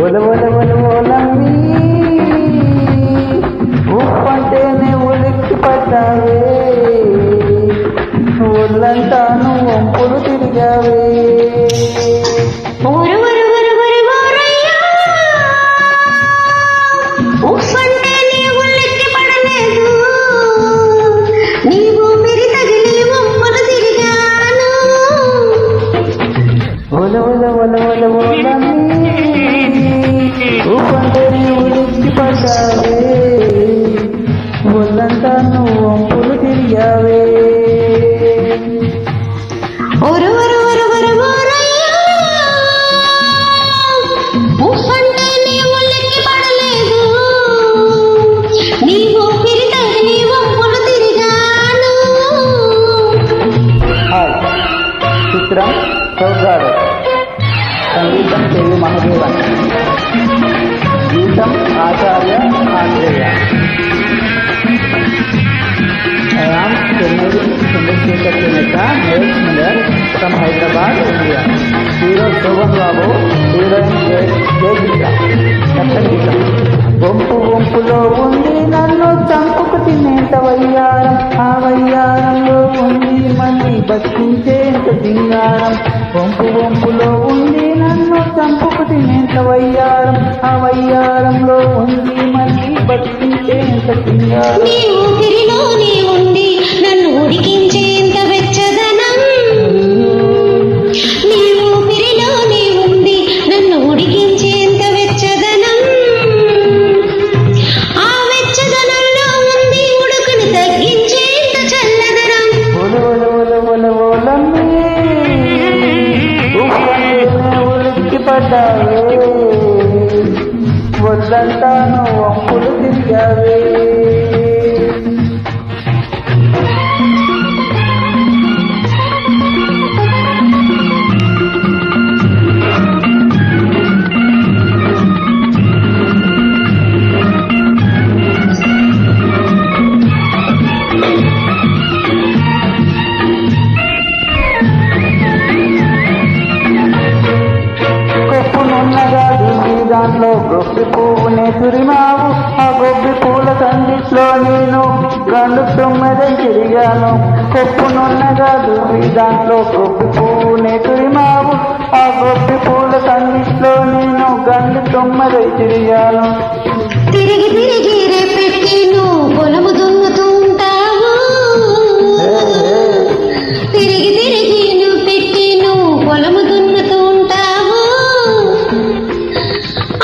ఒల ఒల ఒల ఓలమ్మి ఉప్పంటేనే ఉలిక్కి పడ్డావే, ఒళ్ళంటాను వంపులు తిరిగావే. ఒల ఒల ఒల ఒల ఓలమ్మి ఉప్పంటేనే ఉలిక్కి పడ్డావే, ఒళ్ళంటాను వంపులు తిరిగావే. చిత్రం సౌగాడు, సంగీతం కేవి మహదేవన్, గీతం ఆచార్య Andhreya. I am Chennai Chandrasekhar Keneta, male singer from Hyderabad, India. Hero Shoban Babu, heroine Jaychitra. Gita. వంపు వంపులో ఉంది నన్ను చంపుకు తినేంత వయ్యారం, ఆ వయ్యారంలో ఉంది మళ్ళీ బతికించేంత సింగారం. వంపు వంపులో ఉంది నన్ను చంపుకు తినేంత వయ్యారం, ఆ వయ్యారంలో ఉంది మళ్ళీ బతికించేంత సింగారం. ఉంది నన్ను ఉడికించేంత వెచ్చదనం, నీ ఊపిరిలోనే ఉంది నన్ను ఉడికించేంత వెచ్చదనం. ఆ వెచ్చదనంలో ఉంది ఉడుకుని తగ్గించేంత చల్లదనం. ఉలిక్కి పడ్డావే, వద్దంటాను వంపులు తిరిగావే. దాంట్లో గొబ్బి పువ్వునే తురిమావు, ఆ గొబ్బి పూల సందిట్లో నేను గండు తొమ్మిది తిరిగాను. కొప్పునున్నగా దువ్వి దాంట్లో గొబ్బి పువ్వునే తురిమావు, ఆ గొబ్బి పూల సందిట్లో నేను గండు తొమ్మిది తిరిగాను. తిరిగి తిరిగి రేపెట్టి నువ్వు పొలము దున్నుతూ ఉంటావు, తిరిగి తిరిగి నువ్వు పెట్టి నువ్వు పొలము దున్నుతూ ఉంటావు.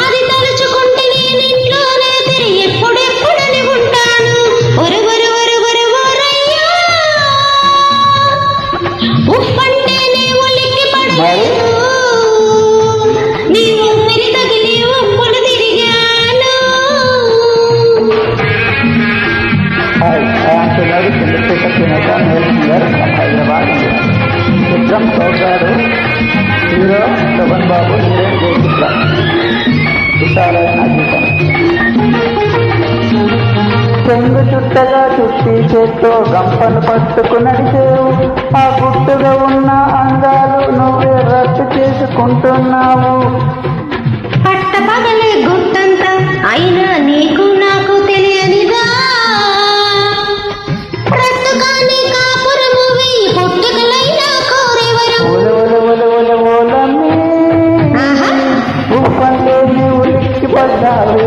అది తలుచుకుంటే నేను ఇంట్లోనే తిరిగి ఎప్పుడెప్పుడని ఉంటాను. ఉప్పంటేనే ఉలిక్కి పడలేదు, నీ ఊపిరి తగిలి వంపులు తిరిగాను. చంద్రశేఖర్ కెనెటా, male singer from Hyderabad, India. చిత్రం సౌగాడు, హీరో శోభన్ బాబు, హీరోయిన్ జయచిత్ర. విశాలైన గీతం. చెంగు చుట్టగా చుట్టి చేత్తో గంపను పట్టుకు నడిచేవు, ఆ గుట్టుగా ఉన్న అందాలు నువ్వే రద్దు చేసుకుంటున్నావు. పట్టపగలే గుర్తంతా అయినా నీకు నాకు తెలియనిదా, బ్రతుకాన్ని కాపురము వెయ్యి పుట్టుకలైనా కోరెవరు. ఉప్పంటేనే ఉలిక్కి పడ్డావే,